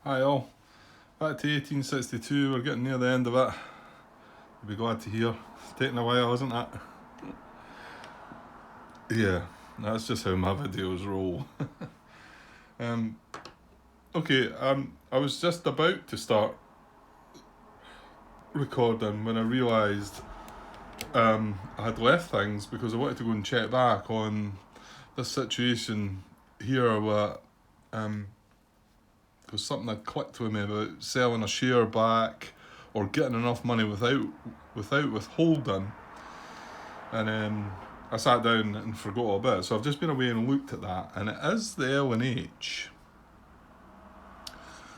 Hi all, back to 1862, we're getting near the end of it. You'll be glad to hear. It's taken a while, isn't it? Yeah, that's just how my videos roll. um, I was just about to start recording when I realised I had left things because I wanted to go and check back on this situation here where because something had clicked with me about selling a share back or getting enough money without withholding, and I sat down and forgot all about it. So I've just been away and looked at that, and it is the L&H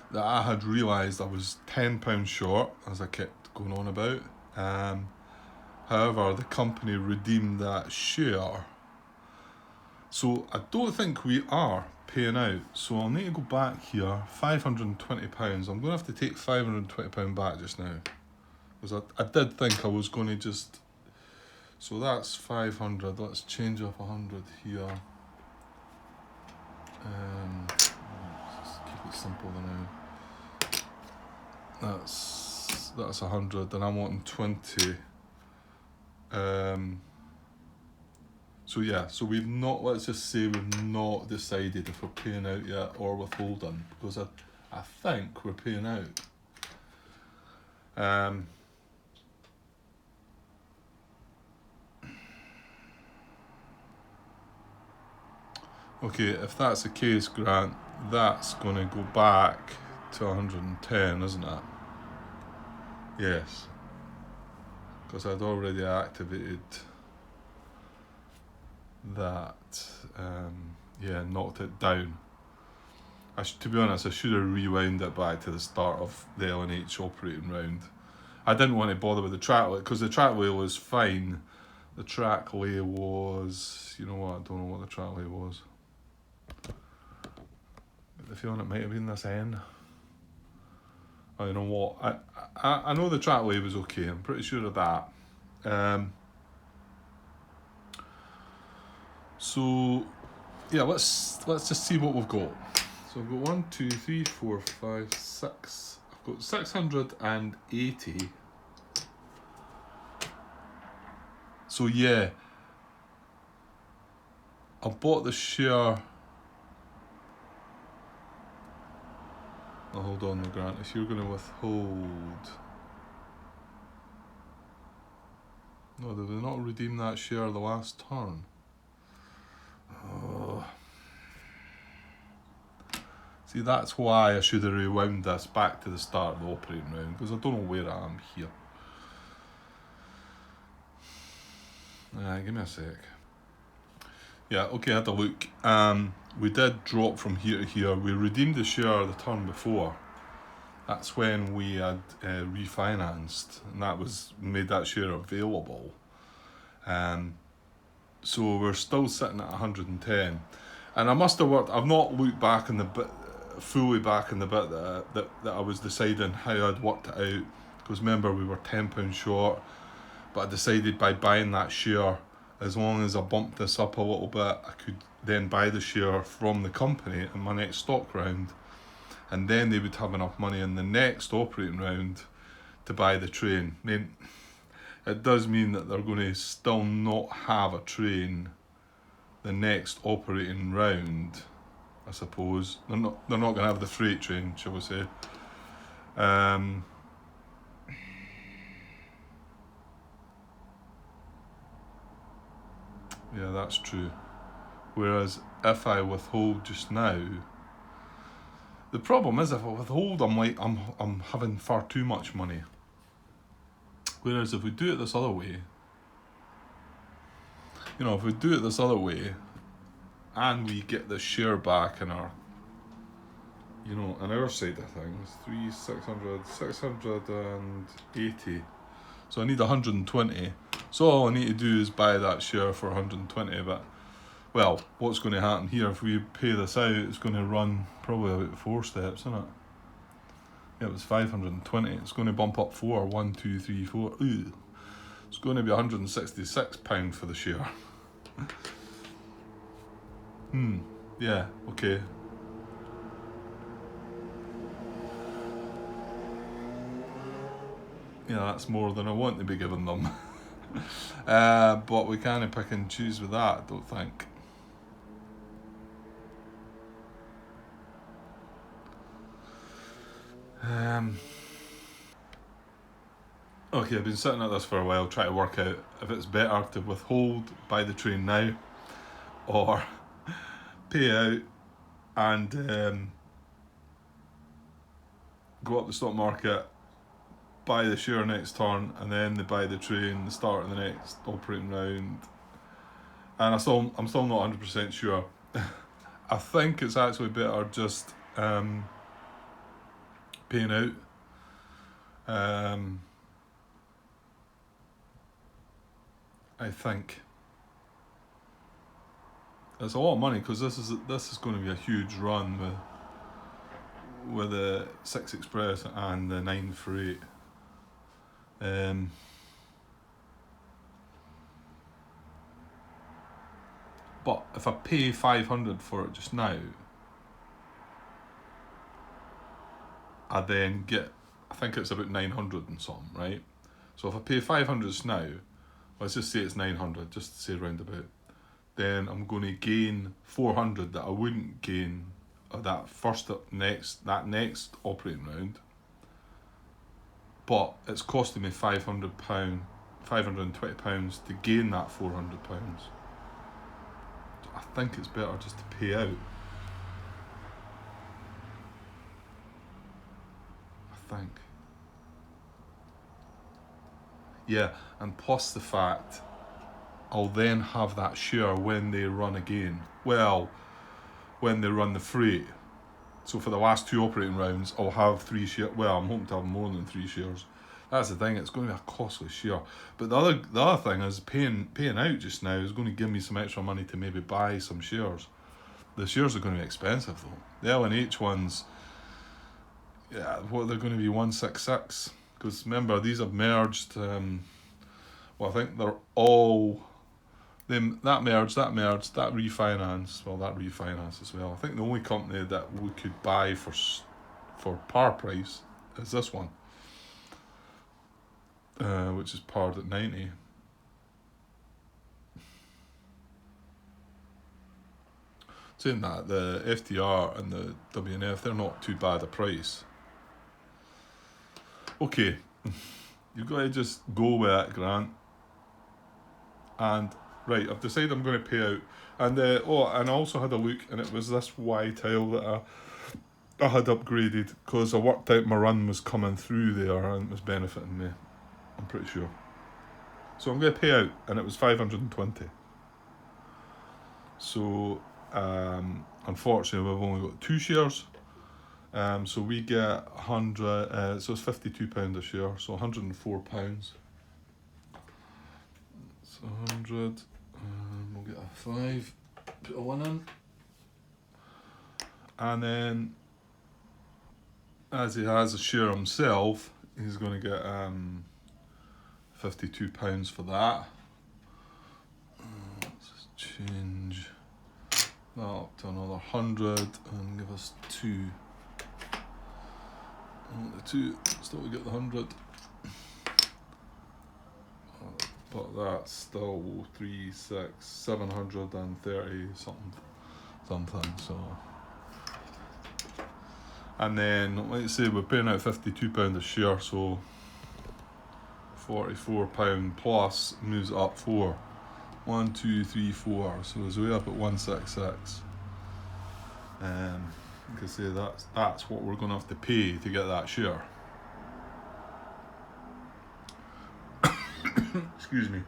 that I had realised I was £10 short, as I kept going on about. However, the company redeemed that share, so I don't think we are paying out. So I'll need to go back here, £520. I'm going to have to take £520 back just now, because I did think I was going to just... So that's 500, let's change up 100 here. Let's just keep it simple now. That's 100, and I'm wanting 20. So we've not, let's just say we've not decided if we're paying out yet or withholding, because I think we're paying out. Okay, if that's the case, Grant, that's going to go back to 110, isn't it? Yes, because I'd already activated that. Knocked it down. To be honest, I should have rewound it back to the start of the L&H operating round. I didn't want to bother with the track lay, because the track lay was fine. The track lay was... You know what, I don't know what the track lay was. The feeling it might have been this N. Oh, you know what, I know the track lay was okay, I'm pretty sure of that. So, yeah, let's just see what we've got. So I've got 1, 2, 3, 4, 5, 6. I've got 680. So yeah, I bought the share. Oh, hold on, Grant. If you're going to withhold, no, did they not redeem that share the last turn? Oh. See, that's why I should have rewound this back to the start of the operating round, because I don't know where I am here. Give me a sec. Yeah, okay, I had a look. We did drop from here to here. We redeemed the share the turn before. That's when we had refinanced, and that was made that share available. So we're still sitting at 110. And I must have worked... I've not looked back in the bit... fully back in the bit that I was deciding how I'd worked it out, because remember we were £10 short, but I decided by buying that share, as long as I bumped this up a little bit, I could then buy the share from the company in my next stock round, and then they would have enough money in the next operating round to buy the train. I mean, it does mean that they're going to still not have a train the next operating round, I suppose. They're not going to have the freight train, shall we say. Yeah, that's true. Whereas if I withhold just now, the problem is if I withhold, I'm having far too much money. Whereas if we do it this other way, if we do it this other way, and we get the share back in our, on our side of things, 680. So I need 120. So all I need to do is buy that share for 120. But, well, what's going to happen here, if we pay this out, it's going to run probably about 4 steps, isn't it? Yeah, it was 520. It's going to bump up 4. 1, 2, 3, 4. Ooh. It's going to be £166 for the share. Yeah, okay. Yeah, that's more than I want to be giving them. But we can't pick and choose with that, I don't think. Um, okay, I've been sitting at this for a while, trying to work out if it's better to withhold, buy the train now, or pay out and go up the stock market, buy the share next turn, and then they buy the train, the start of the next operating round. And I'm still not 100% sure. I think it's actually better just paying out. Um, I think it's a lot of money because this is going to be a huge run with the 6 Express and the 9 Freight. But if I pay 500 for it just now, I then get, I think it's about 900 and something, right? So if I pay 500 just now, let's just say it's 900, just to say roundabout, then I'm going to gain 400 that I wouldn't gain of that next operating round. But it's costing me £520 to gain that £400. I think it's better just to pay out. I think. Yeah, and plus the fact I'll then have that share when they run again. Well, when they run the freight. So for the last 2 operating rounds, I'll have 3 shares. Well, I'm hoping to have more than 3 shares. That's the thing. It's going to be a costly share. But the other thing is paying out just now is going to give me some extra money to maybe buy some shares. The shares are going to be expensive though. The L&H ones, yeah, what they're going to be 166. Because remember, these have merged. Well, I think they're all them that merged, that refinance. Well, that refinance as well. I think the only company that we could buy for par price is this one, which is pared at 90. Saying that, the FDR and the WNF, they're not too bad a price. Okay, you've got to just go with that, Grant. And right, I've decided I'm going to pay out. And and I also had a look, and it was this Y tile that I had upgraded because I worked out my run was coming through there and it was benefiting me. I'm pretty sure. So I'm going to pay out, and it was 520. So unfortunately, we've only got 2 shares. So we get 100. So it's £52 a share. So £104. So 100. We'll get a 5. Put a 1 in. And then, as he has a share himself, he's going to get £52 for that. Let's change that up to another 100 and give us 2. The 2, still we get the 100. But that's still 3, 6, 730 something. So, and then let's say we're paying out £52 a share, so £44 plus moves up 4. 1, 2, 3, 4. So it's way up at 166. You can say that's what we're going to have to pay to get that share. Excuse me.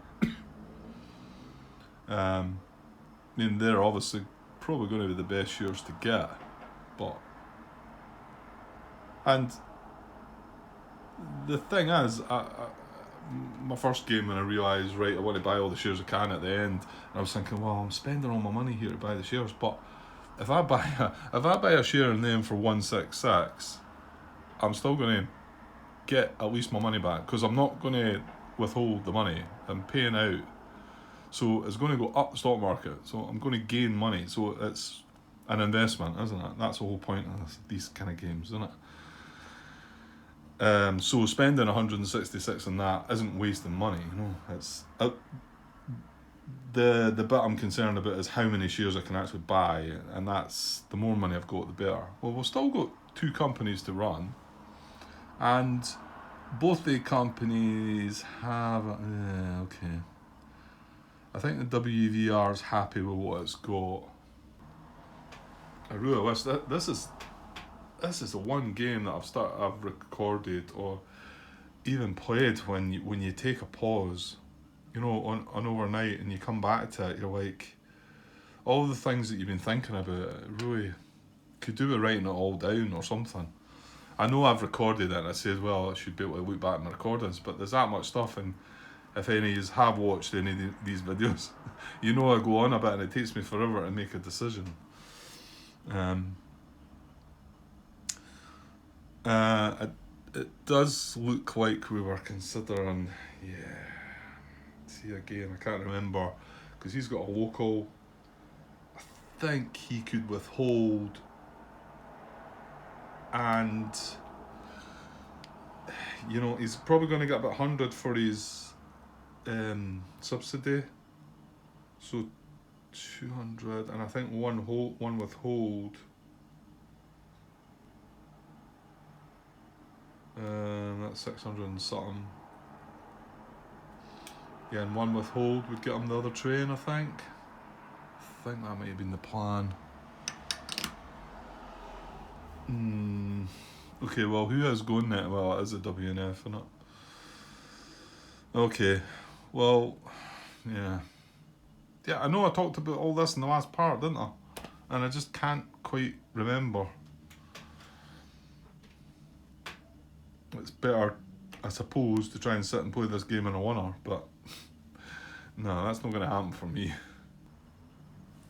I mean, they're obviously probably going to be the best shares to get, but and the thing is, my first game when I realised, right, I want to buy all the shares I can at the end, and I was thinking, well, I'm spending all my money here to buy the shares, but if I buy a share in them for 166, I'm still going to get at least my money back because I'm not going to withhold the money. I'm paying out, so it's going to go up the stock market. So I'm going to gain money. So it's an investment, isn't it? That's the whole point of these kind of games, isn't it? So spending 166 on that isn't wasting money, It's the bit I'm concerned about is how many shares I can actually buy, and that's the more money I've got, the better. Well, we've still got two companies to run, and both the companies have. Okay. I think the WVR is happy with what it's got. I really wish that this is the one game that I've recorded or even played when you take a pause, on overnight, and you come back to it, you're like, all the things that you've been thinking about, really could do with writing it all down or something. I know I've recorded it and I said, well, I should be able to look back at my recordings, but there's that much stuff, and if any of you have watched any of these videos, I go on a bit and it takes me forever to make a decision. It does look like we were considering, see again, I can't remember, because he's got a local. I think he could withhold, and he's probably going to get about 100 for his subsidy, so 200, and I think one withhold. That's 600 and something. Yeah, and one withhold would get him the other train, I think. I think that might have been the plan. Okay, well, who is going there? Well, it is a WNF, isn't it? Okay, well, yeah. Yeah, I know I talked about all this in the last part, didn't I? And I just can't quite remember. It's better, I suppose, to try and sit and play this game in a winner, but no, that's not going to happen for me.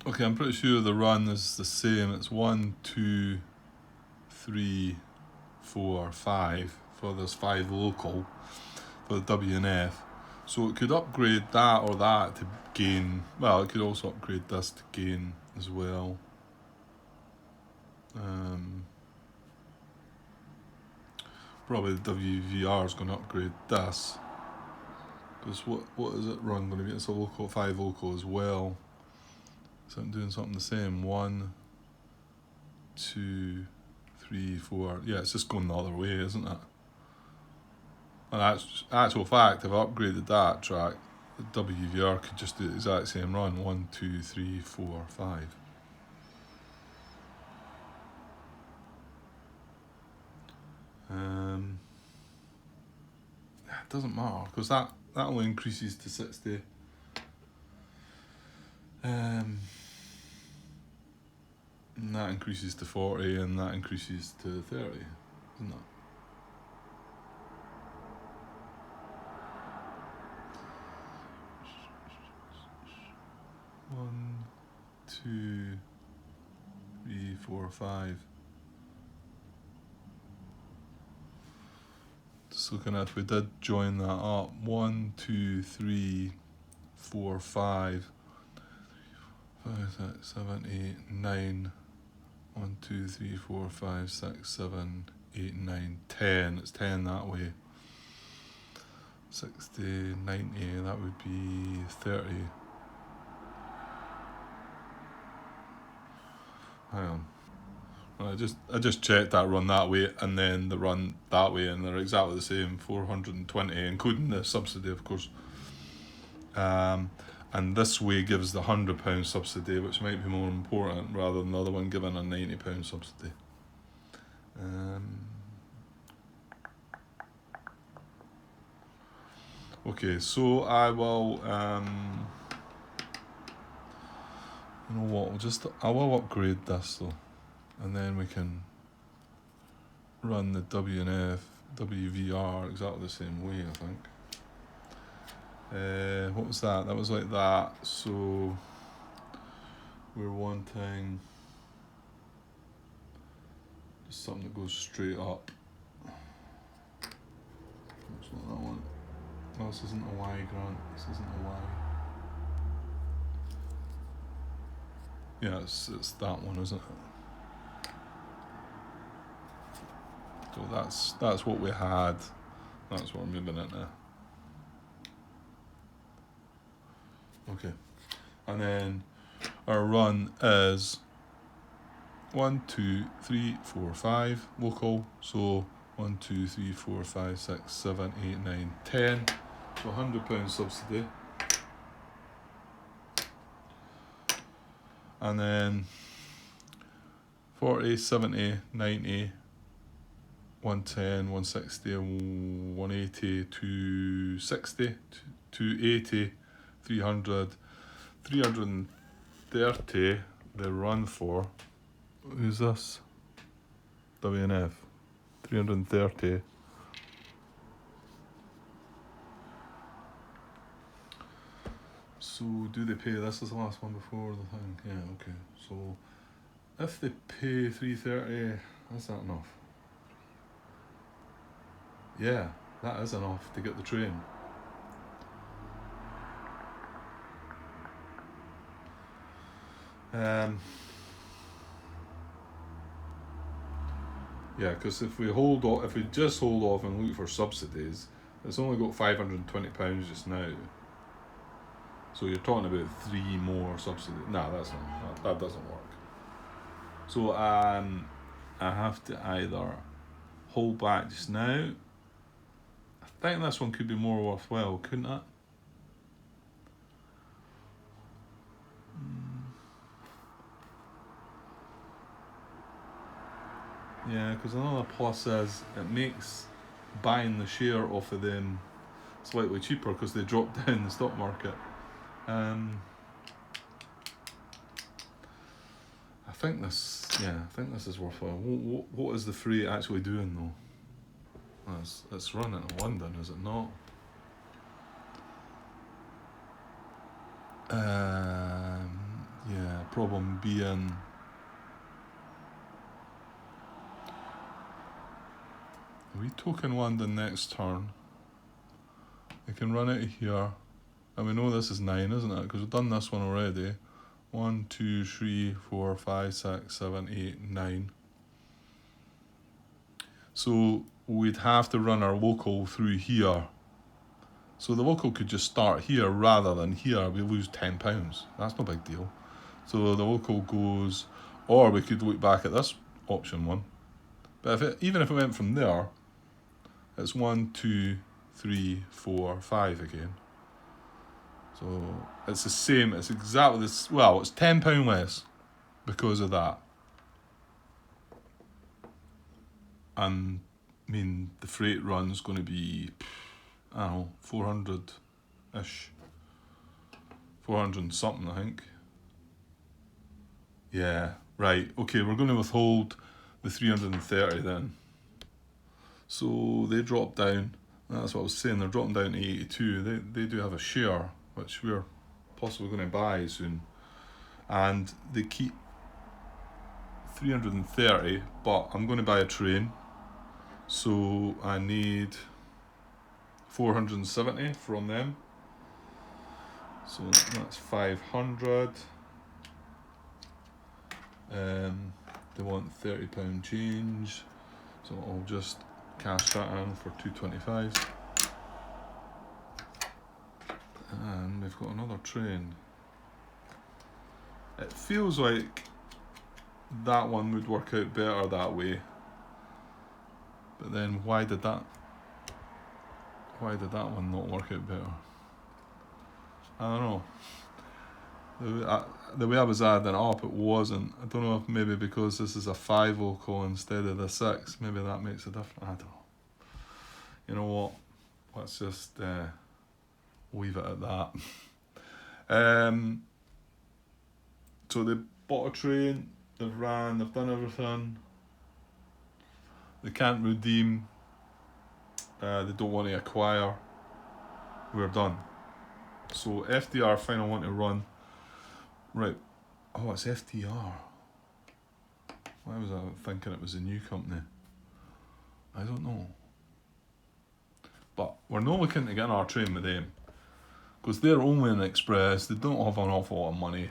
Okay, I'm pretty sure the run is the same. It's 1, 2, 3, 4, 5 for this 5 local for the WNF. So it could upgrade that or that to gain. Well, it could also upgrade this to gain as well. Probably the WVR is going to upgrade this, because what is it run going to be? It's a local 5 local as well. So I'm doing something the same. 1, 2, 3, 4. Yeah, it's just going the other way, isn't it? And actual fact, if I upgraded that track, the WVR could just do the exact same run. 1, 2, 3, 4, 5. It doesn't matter, because that only increases to 60. And that increases to 40, and that increases to 30, isn't it? One, 2, 3, 4, 5. Just looking at if we did join that up. 1, 2, 3, 4, 5. 5, 6, 7, 8, 9. 1, 2, 3, 4, 5, 6, 7, 8, 9, 10. It's 10 that way. 60, 90, that would be 30. Hang on. I just checked that run that way and then the run that way, and they're exactly the same, 420, including the subsidy, of course. And this way gives the £100 subsidy, which might be more important, rather than the other one giving a £90 subsidy. Okay, so I will. You know what? I will upgrade this though, and then we can run the WNF, WVR exactly the same way, I think. What was that? That was like that. So we're wanting just something that goes straight up. That's not that one. No, this isn't a Y, Grant. This isn't a Y. Yeah, it's that one, isn't it? So that's what we had. That's what we're moving it now. Okay. And then our run is 1, 2, 3, 4, 5 local. So 1, 2, 3, 4, 5, 6, 7, 8, 9, 10. So £100 subsidy. And then 40, 70, 90, 110, 160, 180, 260, 280, 300, 330 they run for. Who's this? WNF. 330. So do they pay? This is the last one before the thing. Yeah, okay. So if they pay 330, is that enough? Yeah, that is enough to get the train. Yeah, because if we just hold off and look for subsidies, it's only got £520 just now. So you're talking about 3 more subsidies. No, that doesn't work. So I have to either hold back just now. I think this one could be more worthwhile, couldn't it? Yeah, because another plus is it makes buying the share off of them slightly cheaper because they drop down the stock market. I think this is worthwhile. What is the freight actually doing though? It's running to London, is it not? Yeah, problem being we token London next turn. We can run it here. And we know this is 9, isn't it? Because we've done this one already. 1, 2, 3, 4, 5, 6, 7, 8, 9. So we'd have to run our local through here. So the local could just start here rather than here. We lose £10. That's no big deal. So the local goes, or we could look back at this option one. But even if it went from there, it's 1, 2, 3, 4, 5 again. So it's the same. It's exactly this. Well, it's £10 less because of that. And I mean, the freight run's going to be, I don't know, 400-ish. 400 and something, I think. Yeah, right. Okay, we're going to withhold the 330 then. So they drop down. That's what I was saying. They're dropping down to 82. They do have a share, which we're possibly going to buy soon. And they keep 330, but I'm going to buy a train. So I need 470 from them. So that's 500. They want £30 change. So I'll just cash that in for 225. And we've got another train. It feels like that one would work out better that way. But then why did that one not work out better? I don't know. The way I was adding it up, it wasn't. I don't know if maybe because this is a 5 local instead of the 6, maybe that makes a difference. I don't know. You know what? Let's just leave it at that. So they bought a train, they've ran, they've done everything. They can't redeem. They don't want to acquire. We're done. So FDR final one to run. Right. Oh, it's FDR. Why was I thinking it was a new company? I don't know. But we're not looking to get on our train with them. Because they're only an express. They don't have an awful lot of money.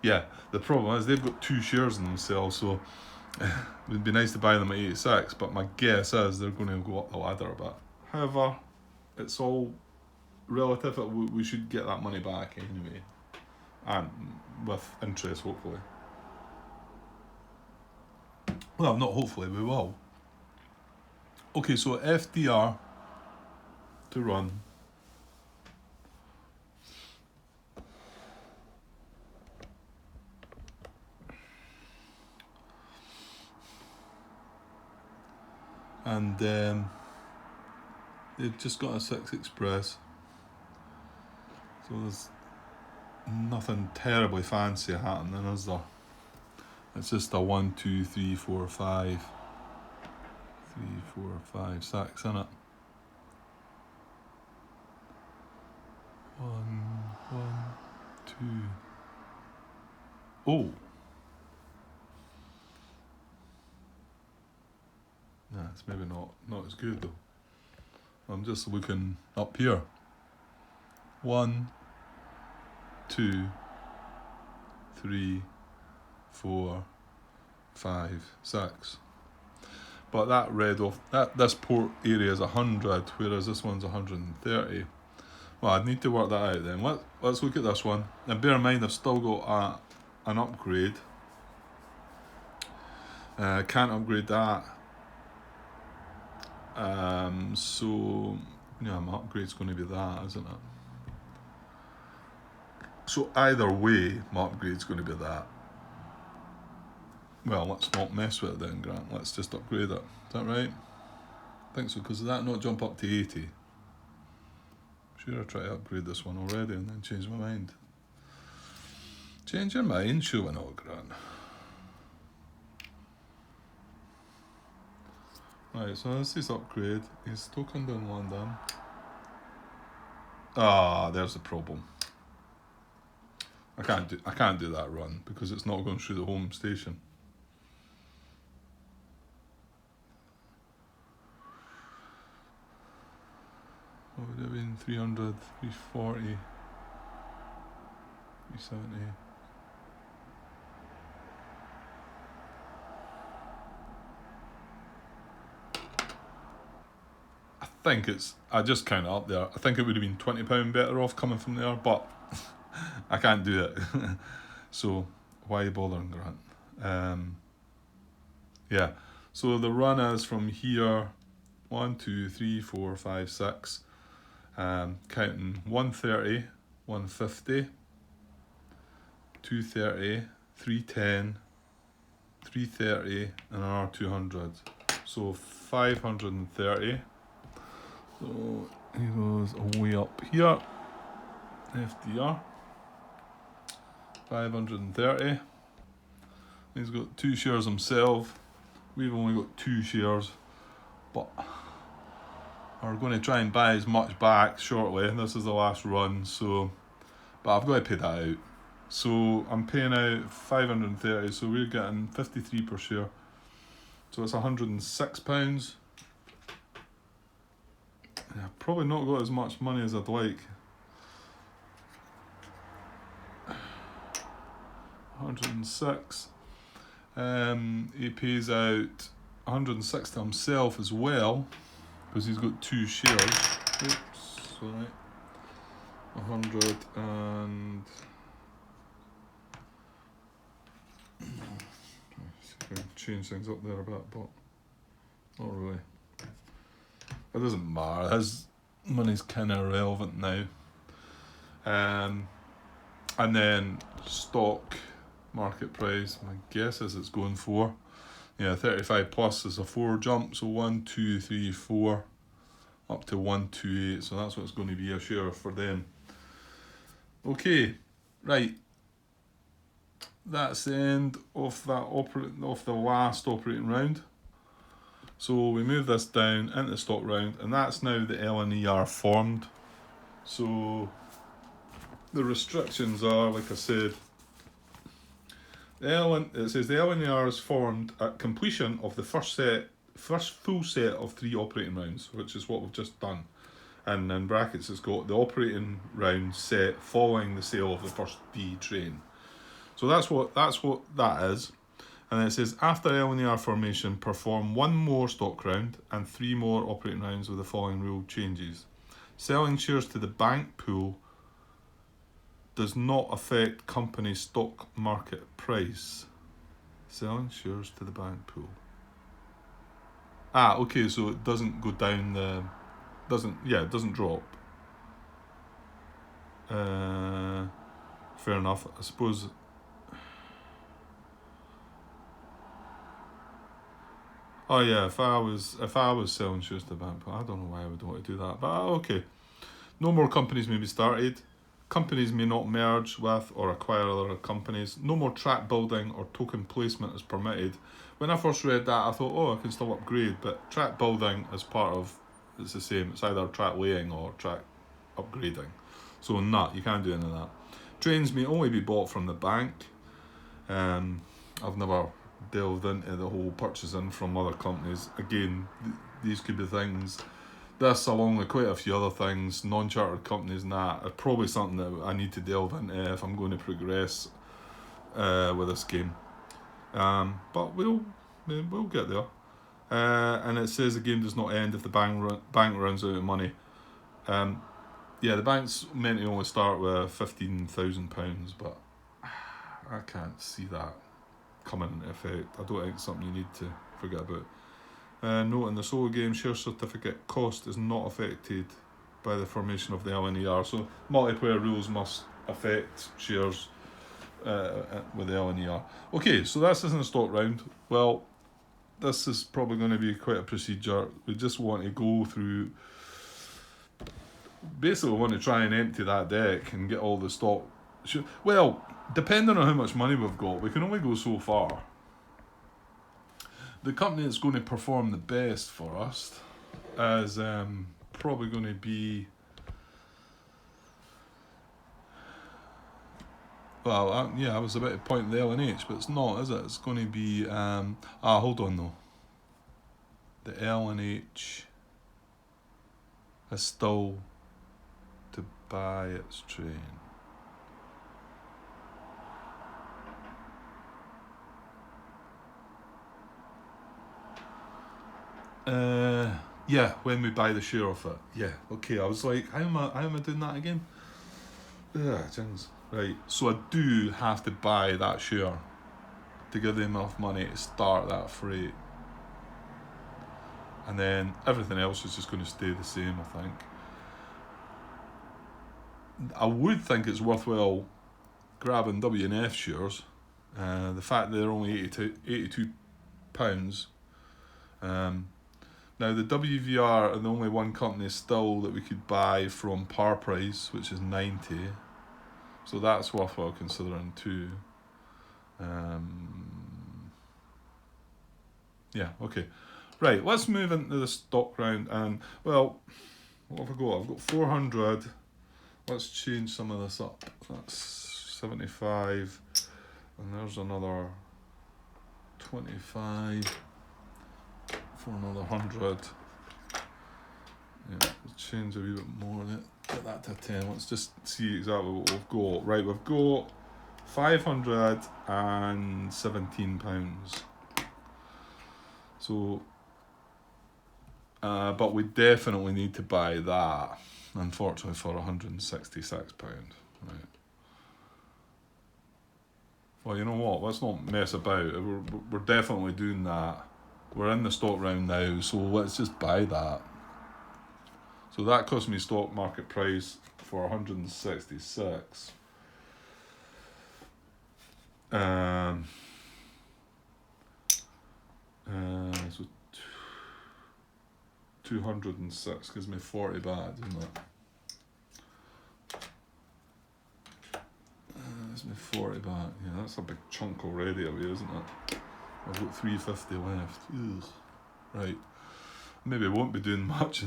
Yeah, the problem is they've got 2 shares in themselves. So It would be nice to buy them at 86, but my guess is they're going to go up the ladder a bit. However, it's all relative. We should get that money back anyway, and with interest, hopefully. Well, not hopefully, we will. Okay, so FDR to run. And they've just got a 6 Express. So there's nothing terribly fancy happening, is there? It's just a 1, 2, 3, 4, 5. 3, 4, 5, 6, isn't it? 1, 1, 2. Oh! Nah, it's maybe not as good though. I'm just looking up here. 1, 2, 3, 4, 5, 6. But that read off that this port area is 100, whereas this one's 130. Well, I'd need to work that out then. Let's look at this one. And bear in mind I've still got an upgrade. Can't upgrade that. So yeah, my upgrade's going to be that, isn't it? So either way, my upgrade's going to be that. Well, let's not mess with it then, Grant. Let's just upgrade it. Is that right? I think so, because did that not jump up to 80? Sure, I tried to upgrade this one already and then change my mind. Change your mind? Sure, why not, Grant? Right, so this is upgrade. Is token in London? There's the problem. I can't do that run because it's not going through the home station. What would it have been? 300, 340, 370. I just count it up there. I think it would have been £20 better off coming from there, but I can't do it. So why bother, Grant? Yeah. So the run is from here 1, 2, 3, 4, 5, 6. Counting 130, 150, 230, 310, 330, and another 200. So 530. So he goes way up here. FDR. 530. He's got 2 shares himself. We've only got 2 shares, but we're going to try and buy as much back shortly. This is the last run, so but I've got to pay that out. So I'm paying out 530, so we're getting 53 per share. So it's £106. Yeah, I've probably not got as much money as I'd like. 106. He pays out 160 himself as well because he's got 2 shares. Oops, sorry. 100 and change things up there a bit, but not really. It doesn't matter. His money's kind of irrelevant now. And then stock market price, my guess is it's going for 35 plus is a 4 jump, so 1, 2, 3, 4 up to 128, so that's what's going to be a share for them. Okay, right, that's the end of that of the last operating round. So we move this down into the stock round, and that's now the LNER formed. So the restrictions are, like I said, it says the LNER is formed at completion of the first full set of 3 operating rounds, which is what we've just done. And in brackets it's got the operating round set following the sale of the first D train. So that's what that is. And it says, after LNER formation, perform 1 more stock round and 3 more operating rounds with the following rule changes. Selling shares to the bank pool does not affect company stock market price. Selling shares to the bank pool. Okay, so it doesn't go down the... it doesn't drop. Fair enough. I suppose... Oh yeah, if I was selling shares to the bank pool, I don't know why I would want to do that, but okay. No more companies may be started. Companies may not merge with or acquire other companies. No more track building or token placement is permitted. When I first read that, I thought, oh, I can still upgrade, but track building is part of, it's the same. It's either track laying or track upgrading. So you can't do any of that. Trains may only be bought from the bank. I've never delved into the whole purchasing from other companies. Again, these could be things. This, along with quite a few other things, non-chartered companies and that, are probably something that I need to delve into if I'm going to progress with this game. But we'll get there. And it says the game does not end if the bank runs out of money. The bank's meant to only start with £15,000, but I can't see that coming into effect. I don't think it's something you need to forget about. Note in the solo game, share certificate cost is not affected by the formation of the LNER. So multiplayer rules must affect shares with the LNER. Okay, so this isn't a stock round. Well, this is probably going to be quite a procedure. We just want to go through... Basically, we want to try and empty that deck and get all the stock. Well, depending on how much money we've got, we can only go so far. The company that's going to perform the best for us is probably going to be... Well, I was about to point the LNH, but it's not, is it? It's going to be... hold on though. The LNH is still to buy its train. When we buy the share of it. Yeah, okay. I was like, how am I doing that again? Jings. Right, so I do have to buy that share to give them enough money to start that freight. And then everything else is just going to stay the same, I think. I would think it's worthwhile grabbing WNF shares. The fact that they're only £82. Now the WVR are the only one company still that we could buy from par price, which is 90. So that's worthwhile considering too. Okay. Right, let's move into the stock round. And, well, what have I got? I've got 400. Let's change some of this up. That's 75. And there's another 25. For another 100. Let's change a wee bit more. Get that to 10. Let's just see exactly what we've got. Right, we've got £517. So, but we definitely need to buy that, unfortunately, for £166. Right. Well, you know what? Let's not mess about. We're definitely doing that. We're in the stock round now, so let's just buy that. So that cost me stock market price for 166. So 206 gives me 40 baht, doesn't it? Gives me 40 baht. Yeah, that's a big chunk already away, isn't it? I've got 350 left. Ugh. Right. Maybe I won't be doing much.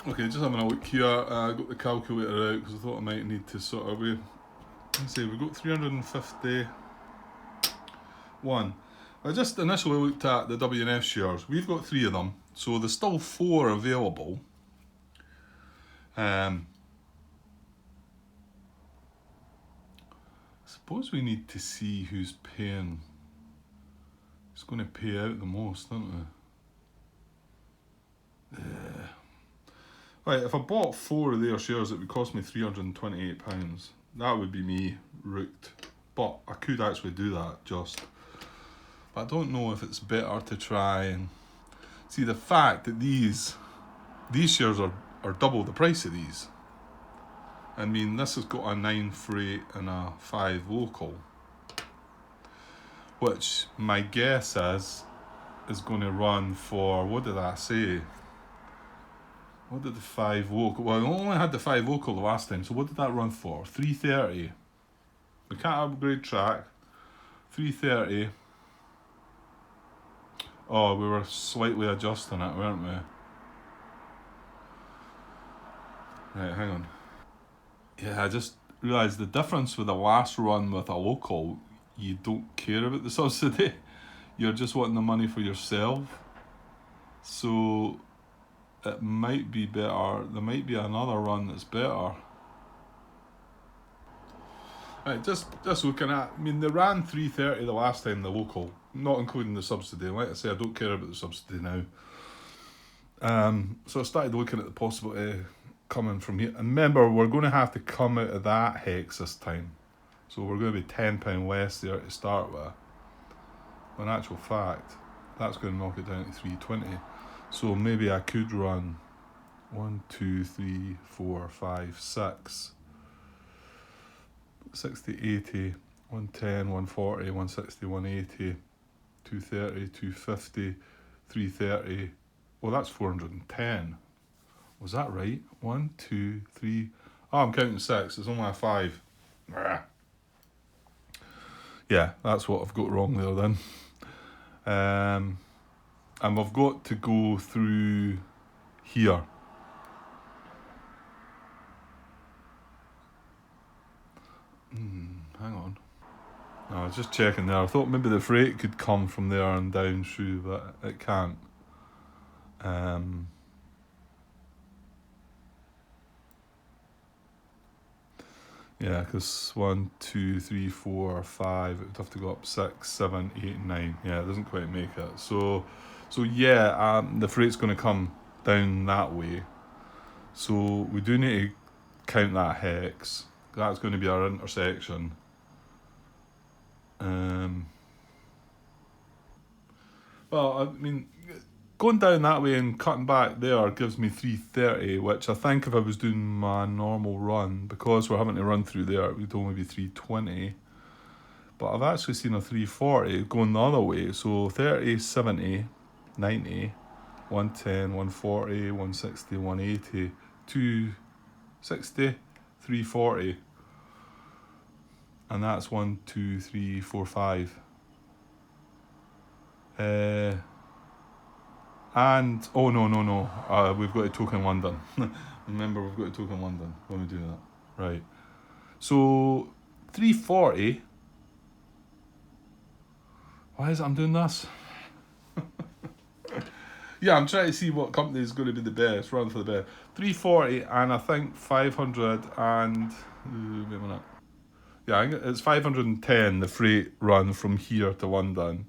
Okay, just having a look here. I got the calculator out because I thought I might need to sort of... Let's see, we've got 351. I just initially looked at the WNF shares. We've got 3 of them, so there's still 4 available. suppose we need to see who's going to pay out the most, don't we? Right, if I bought 4 of their shares, it would cost me £328. That would be me rooked. But I could actually do that, just. But I don't know if it's better to try and... See, the fact that these shares are double the price of these. I mean, this has got a 9 freight and a 5 local. Which, my guess is going to run for... What did I say? What did the 5 local... Well, I only had the 5 local the last time, so what did that run for? 330. We can't upgrade track. 330. Oh, we were slightly adjusting it, weren't we? Right, hang on. Yeah, I just realised the difference with the last run with a local, you don't care about the subsidy. You're just wanting the money for yourself. So it might be better. There might be another run that's better. Right, just looking at, I mean, they ran 330 the last time, the local, not including the subsidy. Like I say, I don't care about the subsidy now. So I started looking at the possibility coming from here. And remember, we're going to have to come out of that hex this time. So we're going to be £10 less there to start with. In actual fact, that's going to knock it down to 320. So maybe I could run 1, 2, 3, 4, 5, 6. 60, 80, 110, 140, 160, 180, 230, 250, 330. Well, that's 410. Was that right? 1, 2, 3. Oh, I'm counting 6. It's only a 5. Yeah, that's what I've got wrong there then. And we've got to go through here. Hang on. No, I was just checking there. I thought maybe the freight could come from there and down through, but it can't. Yeah, because 1, 2, 3, 4, 5, it would have to go up 6, 7, 8, 9. Yeah, it doesn't quite make it. So yeah, the freight's going to come down that way. So we do need to count that hex. That's going to be our intersection. Well, I mean, going down that way and cutting back there gives me 330, which I think if I was doing my normal run, because we're having to run through there, it would only be 320. But I've actually seen a 340 going the other way. So 30, 70, 90, 110, 140, 160, 180, 260, 340. And that's 1, 2, 3, 4, 5. And, oh no, we've got a token London. Remember, we've got a token London when we do that. Right. So, 340. Why is it I'm doing this? Yeah, I'm trying to see what company is going to be the best, run for the best. 340, and I think 500 and... wait a minute. Yeah, I think it's 510, the freight run from here to London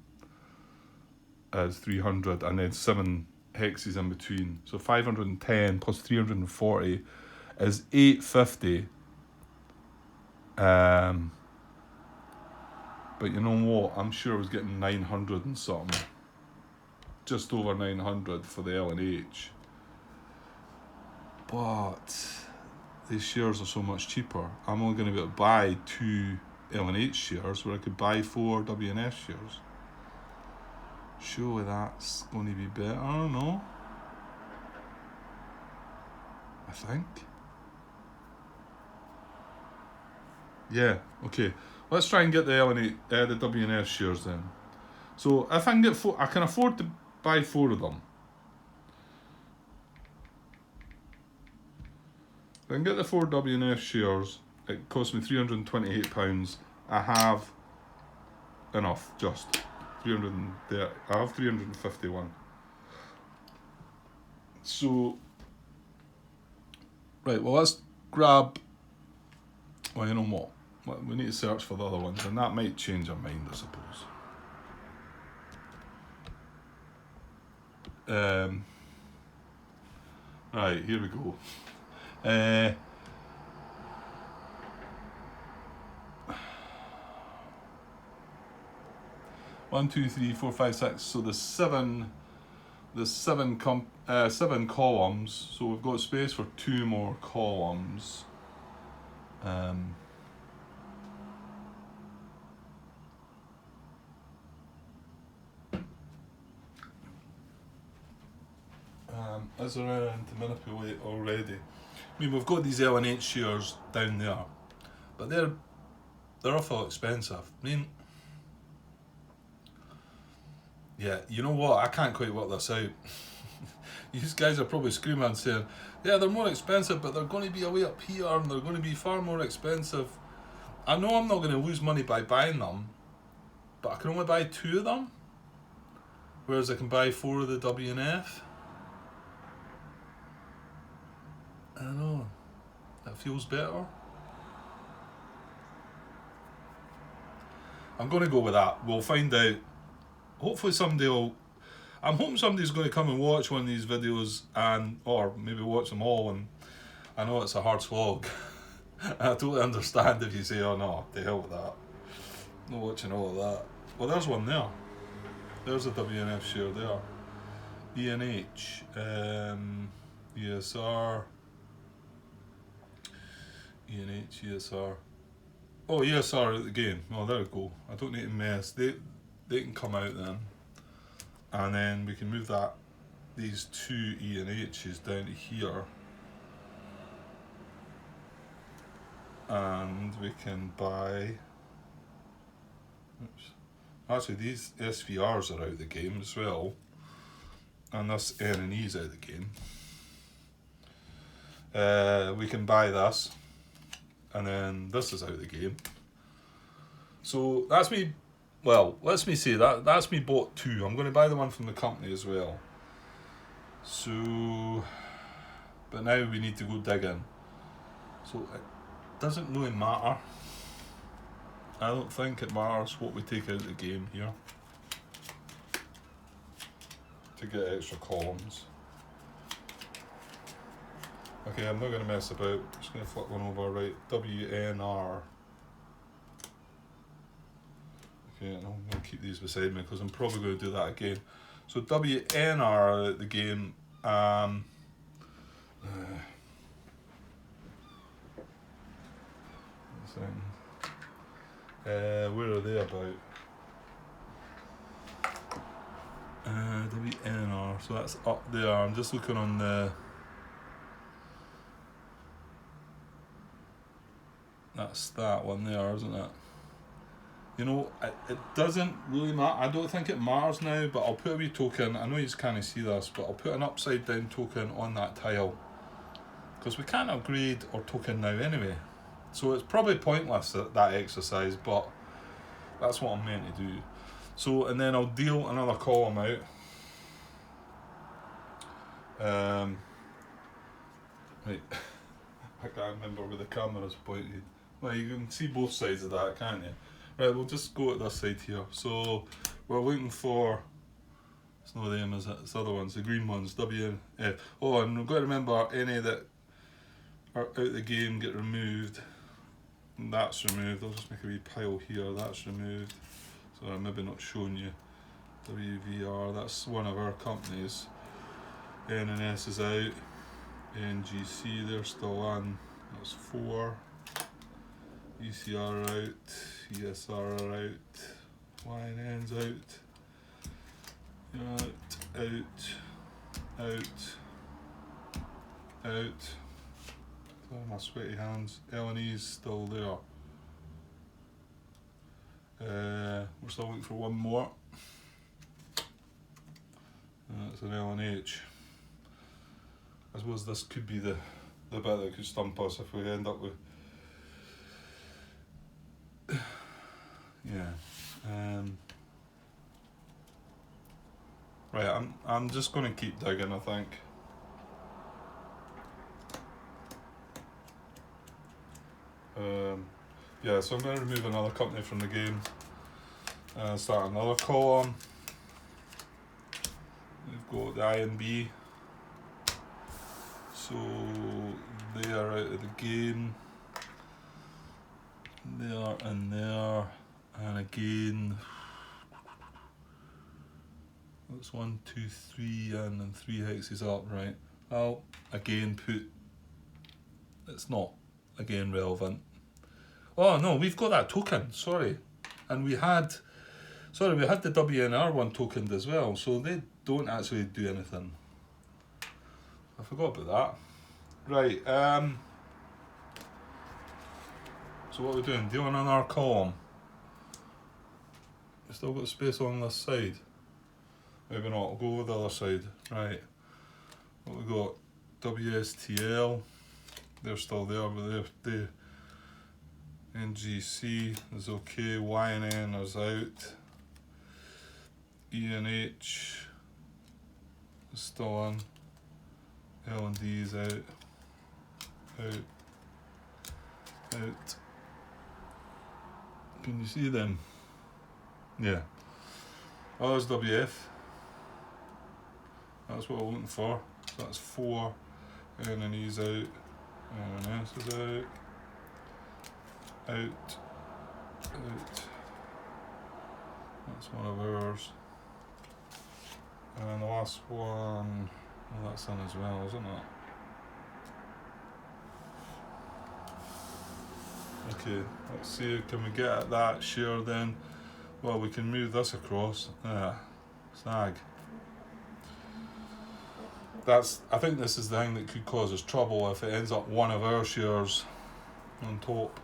is 300, and then 7 hexes in between. So 510 plus 340 is 850. But you know what? I'm sure I was getting 900 and something. Just over 900 for the L&H. But these shares are so much cheaper. I'm only going to be able to buy 2 L&H shares where I could buy 4 WNS shares. Surely that's going to be better, no? I think. Yeah, okay. Let's try and get the L&H, the WNS shares then. So if I can get 4, I can afford to buy 4 of them. If I can get the 4 WNS shares, it costs me £328. I have enough, just 330. I have 351. So, right, well, let's grab, well, you know what? we need to search for the other ones, and that might change our mind, I suppose. Right, here we go. 1, 2, 3, 4, 5, 6. So there's seven columns. So we've got space for 2 more columns. Is there anything to manipulate already? I mean, we've got these L&H shares down there, but they're awful expensive. I mean, yeah, you know what? I can't quite work this out. These guys are probably screaming and saying, yeah, they're more expensive, but they're going to be away up here and they're going to be far more expensive. I know I'm not going to lose money by buying them, but I can only buy 2 of them, whereas I can buy 4 of the WNF. I don't know. That feels better. I'm going to go with that. We'll find out. Hopefully I'm hoping somebody's going to come and watch one of these videos, or maybe watch them all, and I know it's a hard slog. I totally understand if you say, oh no, to hell with that. Not watching all of that. Well, there's one there. There's a WNF share there. ENH, ESR, ENH, ESR. Oh, ESR at the game. Oh, there we go. I don't need to mess. They can come out then. And then we can move these 2 ENHs down to here. And we can buy... Oops. Actually, these SVRs are out of the game as well. And this N&E's out of the game. We can buy this. And then this is out of the game. So that's me. Well, let's me say that's me bought 2. I'm going to buy the one from the company as well. So, but now we need to go digging. So it doesn't really matter. I don't think it matters what we take out of the game here to get extra columns. Okay, I'm not going to mess about. I'm just going to flip one over. Right, WNR. Okay, and I'm going to keep these beside me because I'm probably going to do that again. So WNR at the game. Where are they about? WNR. So that's up there. I'm just looking on the. That's that one there, isn't it? You know, it doesn't really matter. I don't think it matters now, but I'll put a wee token. I know you can't see this, but I'll put an upside down token on that tile. Because we can't upgrade our token now anyway. So it's probably pointless, that exercise, but that's what I'm meant to do. So, and then I'll deal another column out. Right. I can't remember where the camera's pointed. Well, you can see both sides of that, can't you? Right, we'll just go at this side here. So we're looking for, it's not them, is it? It's the other ones, the green ones, WNF. Oh, and we've got to remember any that are out of the game get removed. And that's removed. I'll just make a wee pile here. That's removed. So I'm maybe not showing you. WVR, that's one of our companies. NNS is out. NGC, they're still on. That's 4. ECR out. ESR are out. YNN's out. Out. Oh, my sweaty hands. L&E's still there. We're still looking for one more. That's an L&H. I suppose this could be the bit that could stump us if we end up with. Yeah. Right, I'm just going to keep digging, I think. Yeah, so I'm going to remove another company from the game and start another column. We've got the I and B, so they are out of the game. They are in there, and again, that's 1, 2, 3, and then 3 hexes up, right? I'll again put, it's not again relevant. Oh no, we've got that token, sorry. And we had the WNR one tokened as well, so they don't actually do anything. I forgot about that. Right, so what are we doing? Dealing on our column. We still got space on this side. Maybe not, I'll go with the other side. Right, what we got? WSTL, they're still there, but the NGC is okay, YNN is out, ENH is still on, L&D is out, out. Can you see them? Yeah. Oh, there's WF. That's what we're looking for. So that's 4, NNE's out, NNS is out, out. That's one of ours. And the last one, well, that's in as well, isn't it? Okay, let's see, can we get at that share then? Well, we can move this across. Snag. I think this is the thing that could cause us trouble if it ends up one of our shares on top.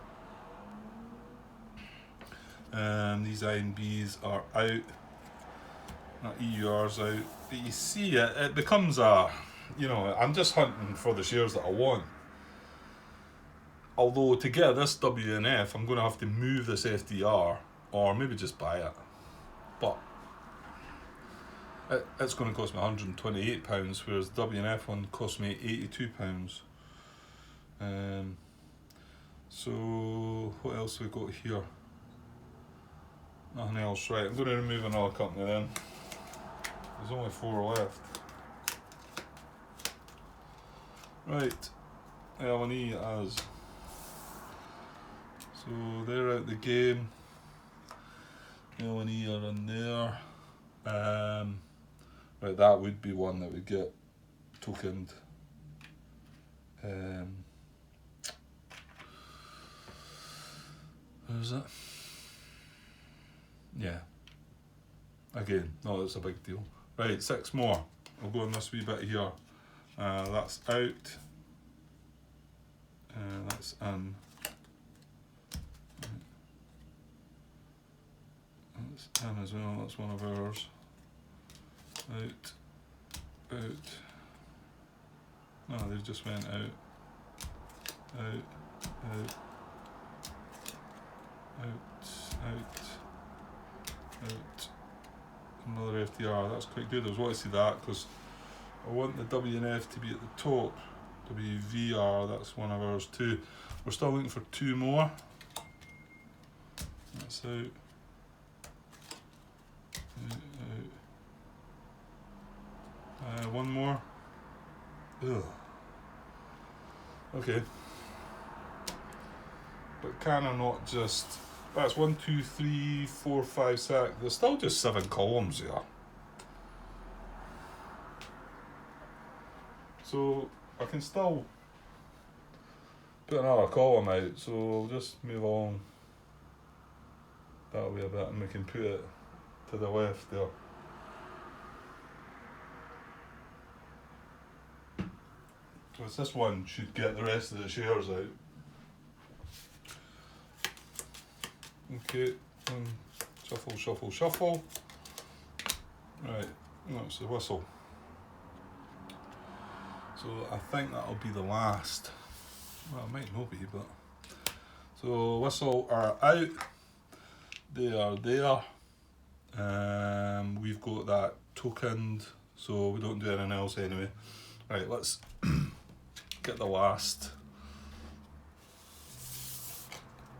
These I and Bs are out. That EUR's out. But you see it becomes I'm just hunting for the shares that I want. Although to get this WNF, I'm going to have to move this FDR or maybe just buy it. But it's going to cost me £128, whereas the WNF one cost me £82. So what else have we got here? Nothing else, right? I'm going to remove another company then. There's only 4 left. Right, L&E as. So they're out the game. L&E are in there. Right, that would be one that would get tokened. Where's it? Yeah. Again, no, that's a big deal. Right, 6 more. I'll go on this wee bit here. That's out. That's in. That's in as well, that's one of ours. Out. No, they've just went out. Out. Another FDR, that's quite good. I was wanting to see that because I want the WNF to be at the top. WVR, that's one of ours too. We're still looking for 2 more. That's out. One more. Ugh. Okay. But can I not just... That's 1, 2, 3, 4, 5, 6. There's still just 7 columns here. So I can still put another column out. So we'll just move on that way a bit and we can put it to the left there. So this one should get the rest of the shares out. Okay, shuffle. Right, that's the whistle. So I think that'll be the last. Well, it might not be, but. So whistle are out. They are there. We've got that tokened, so we don't do anything else anyway. Right, let's get the last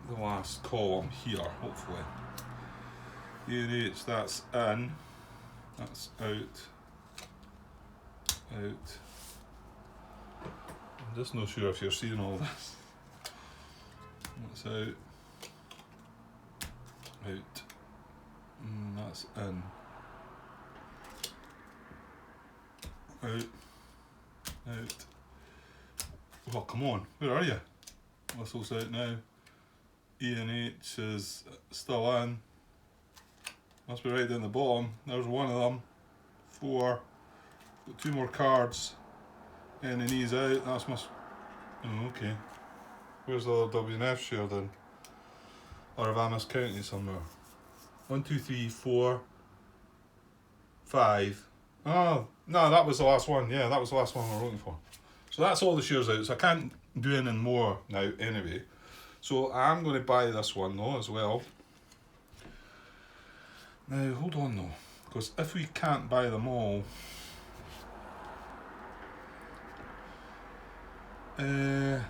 the last column here, hopefully. E&H, that's in, that's out, out. I'm just not sure if you're seeing all this. That's out, out, that's in, out, out. Oh, come on, where are you? Whistle's out now. E&H is still in. Must be right down the bottom. There's one of them. 4. Got 2 more cards. N and E's out. That's must. Oh, okay. Where's the other WNF share then? Or have I miscounted somewhere? 1, 2, 3, 4, 5. Oh, no, that was the last one. Yeah, that was the last one we were looking for. So that's all the shares out. So I can't do anything more now anyway. So I'm going to buy this one though as well. Now hold on though, because if we can't buy them all, WVR,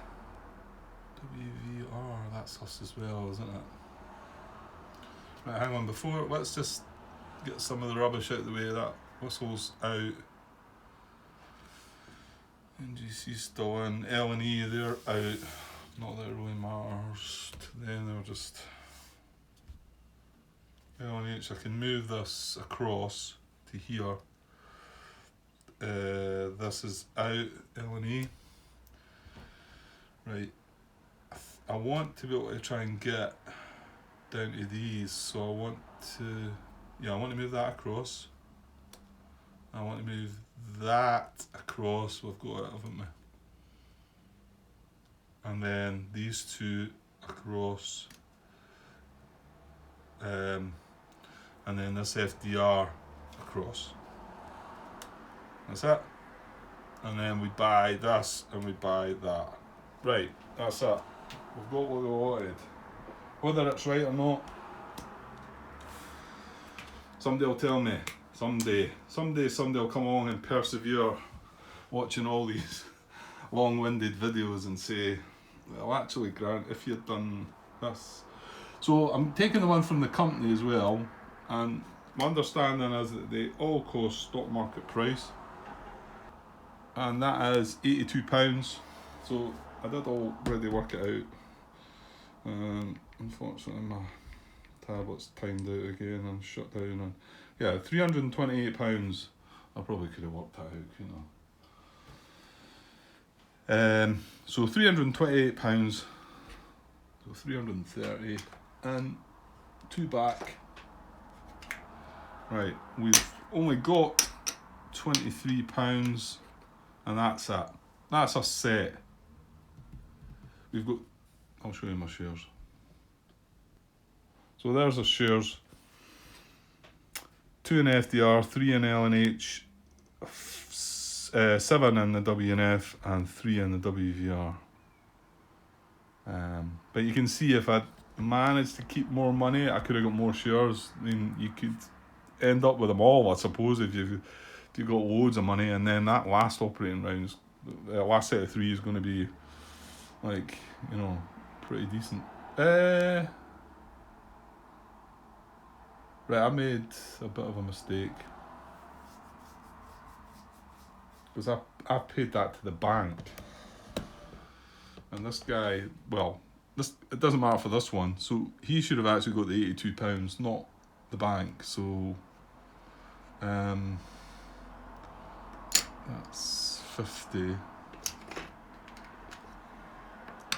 that's us as well, isn't it? Right, hang on, let's just get some of the rubbish out of the way. That Whistle's out. NGC's still in. L&E, they're out. Not that it really matters to them, they're just... L&H, I can move this across to here. This is out, L&E. Right. I want to be able to try and get down to these, so I want to move that across. I want to move that across, we've got it, haven't we? And then these two across. And then this FDR across. That's it. And then we buy this and we buy that. Right, that's it. We've got what we wanted. Whether it's right or not, somebody will tell me. Someday somebody will come along and persevere watching all these long-winded videos and say, well actually Grant, if you'd done this. So I'm taking the one from the company as well, and my understanding is that they all cost stock market price, and that is £82. So I did already work it out, and unfortunately my tablet's timed out again and shut down, and yeah, £328. I probably could have worked that out, you know. So £328, so 330 and 2 back. Right, we've only got £23 and that's it. That's a set. We've got, I'll show you my shares. So there's the shares. 2 in FDR, 3 in L&H, 7 in the WNF and 3 in the WVR. But you can see if I managed to keep more money, I could have got more shares. I mean, you could end up with them all, I suppose, if you got loads of money, and then that last operating round, the last set of 3 is going to be like, you know, pretty decent. Right, I made a bit of a mistake, because I paid that to the bank, and this guy, well, it doesn't matter for this one, so he should have actually got the £82, not the bank. So that's 50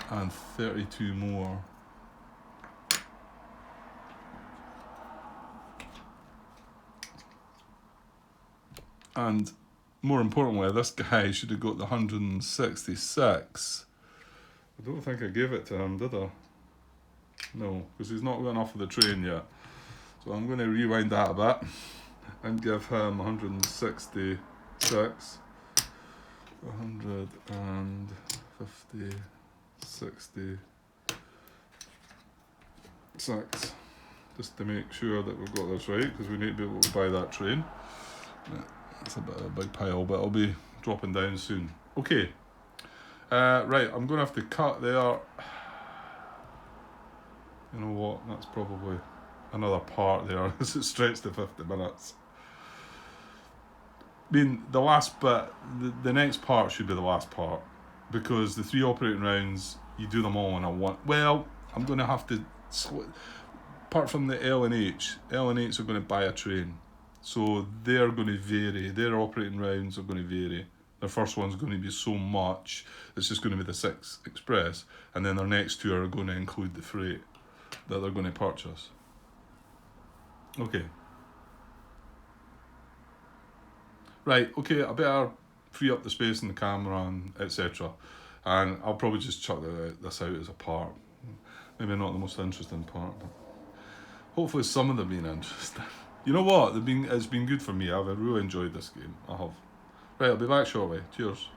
and 32 more. And more importantly, this guy should have got the 166. I don't think I gave it to him, did I? No, because he's not got enough of the train yet. So I'm going to rewind that a bit and give him 166. 150, 66. Just to make sure that we've got this right, because we need to be able to buy that train. That's a bit of a big pile, but I'll be dropping down soon. Okay. Right, I'm going to have to cut there. You know what? That's probably another part there as it stretched to 50 minutes. I mean, the last bit, the next part should be the last part, because the 3 operating rounds, you do them all in a one. Well, I'm going to have to. Apart from the L&H are going to buy a train. So they're going to vary. Their operating rounds are going to vary. Their first one's going to be so much, it's just going to be the 6 Express. And then their next 2 are going to include the freight that they're going to purchase. Okay. Right, okay, I better free up the space in the camera and etc. And I'll probably just chuck this out as a part. Maybe not the most interesting part, but hopefully some of them been interesting. You know what? It's been good for me. I've really enjoyed this game. I have. Right, I'll be back shortly. Cheers.